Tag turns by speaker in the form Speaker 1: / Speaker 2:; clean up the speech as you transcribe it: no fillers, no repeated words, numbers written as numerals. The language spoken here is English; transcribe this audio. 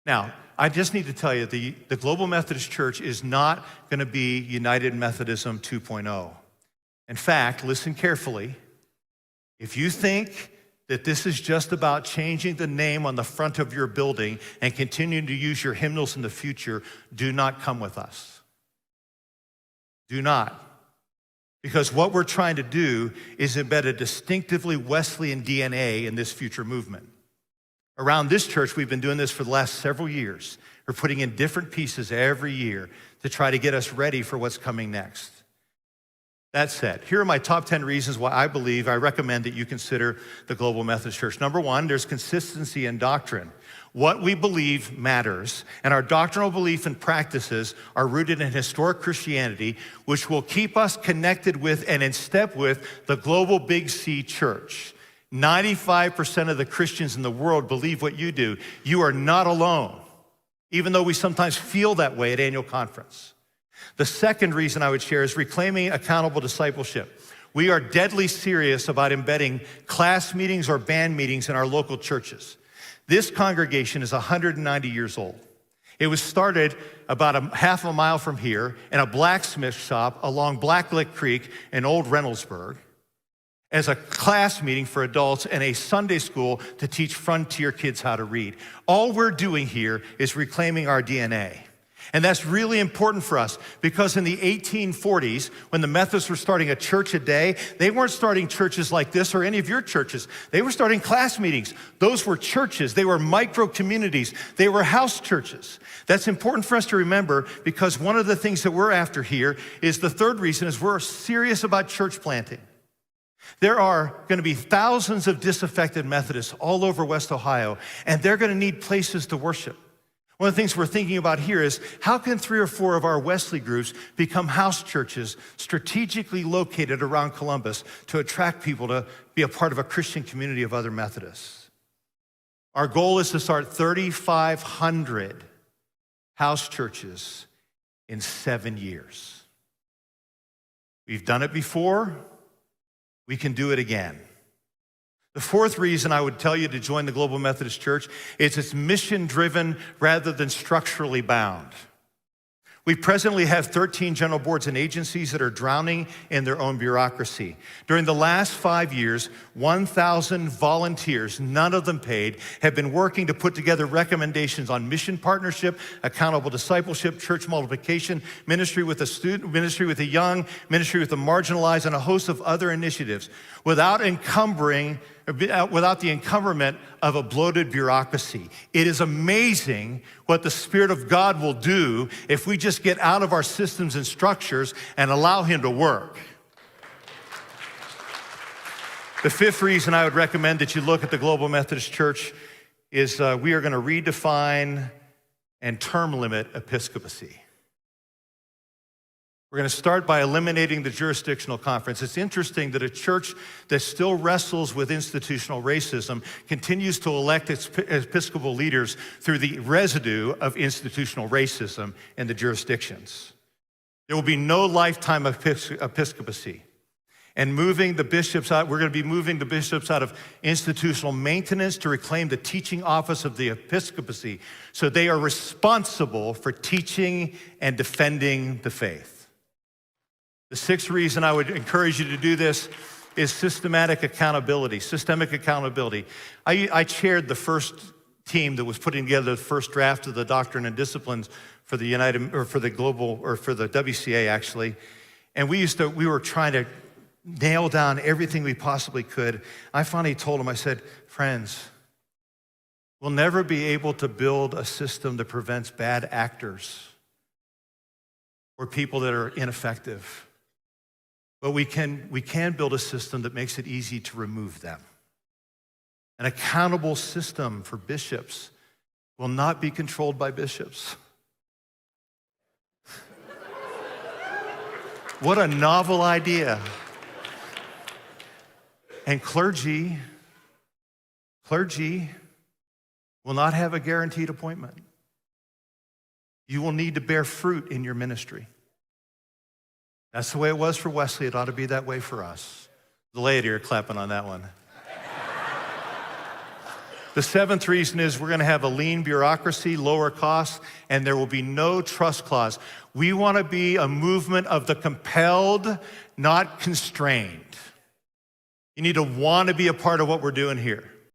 Speaker 1: Now, I just need to tell you, the Global Methodist Church is not going to be United Methodism 2.0. In fact, listen carefully. If you think that this is just about changing the name on the front of your building and continuing to use your hymnals in the future, do not come with us. Do not. Because what we're trying to do is embed a distinctively Wesleyan DNA in this future movement. Around this church, we've been doing this for the last several years. We're putting in different pieces every year to try to get us ready for what's coming next. That said, here are my top 10 reasons why I recommend that you consider the Global Methodist Church. Number one, there's consistency in doctrine. What we believe matters, and our doctrinal belief and practices are rooted in historic Christianity, which will keep us connected with and in step with the global Big C church. 95% of the Christians in the world believe what you do. You are not alone, even though we sometimes feel that way at annual conference. The second reason I would share is reclaiming accountable discipleship. We are deadly serious about embedding class meetings or band meetings in our local churches. This congregation is 190 years old. It was started about a half a mile from here in a blacksmith shop along Blacklick Creek in Old Reynoldsburg as a class meeting for adults and a Sunday school to teach frontier kids how to read. All we're doing here is reclaiming our DNA. And that's really important for us because in the 1840s, when the Methodists were starting a church a day, they weren't starting churches like this or any of your churches. They were starting class meetings. Those were churches. They were micro communities. They were house churches. That's important for us to remember because one of the things that we're after here is the third reason is we're serious about church planting. There are going to be thousands of disaffected Methodists all over West Ohio, and they're going to need places to worship. One of the things we're thinking about here is how can 3 or 4 of our Wesley groups become house churches strategically located around Columbus to attract people to be a part of a Christian community of other Methodists? Our goal is to start 3,500 house churches in 7 years. We've done it before. We can do it again. The fourth reason I would tell you to join the Global Methodist Church is it's mission-driven rather than structurally bound. We presently have 13 general boards and agencies that are drowning in their own bureaucracy. During the last 5 years, 1,000 volunteers, none of them paid, have been working to put together recommendations on mission partnership, accountable discipleship, church multiplication, ministry with the student, ministry with the young, ministry with the marginalized, and a host of other initiatives without the encumberment of a bloated bureaucracy. It is amazing what the Spirit of God will do if we just get out of our systems and structures and allow Him to work. The fifth reason I would recommend that you look at the Global Methodist Church is we are going to redefine and term limit episcopacy. We're going to start by eliminating the jurisdictional conference. It's interesting that a church that still wrestles with institutional racism continues to elect its episcopal leaders through the residue of institutional racism in the jurisdictions. There will be no lifetime episcopacy. And moving the bishops out, we're going to be moving the bishops out of institutional maintenance to reclaim the teaching office of the episcopacy so they are responsible for teaching and defending the faith. The sixth reason I would encourage you to do this is systemic accountability. I chaired the first team that was putting together the first draft of the Doctrine and Disciplines for the WCA actually. And we were trying to nail down everything we possibly could. I finally told them, I said, friends, we'll never be able to build a system that prevents bad actors or people that are ineffective. But we can build a system that makes it easy to remove them. An accountable system for bishops will not be controlled by bishops. What a novel idea. And clergy will not have a guaranteed appointment. You will need to bear fruit in your ministry. That's the way it was for Wesley. It ought to be that way for us. The laity are clapping on that one. The seventh reason is we're going to have a lean bureaucracy, lower costs, and there will be no trust clause. We want to be a movement of the compelled, not constrained. You need to want to be a part of what we're doing here.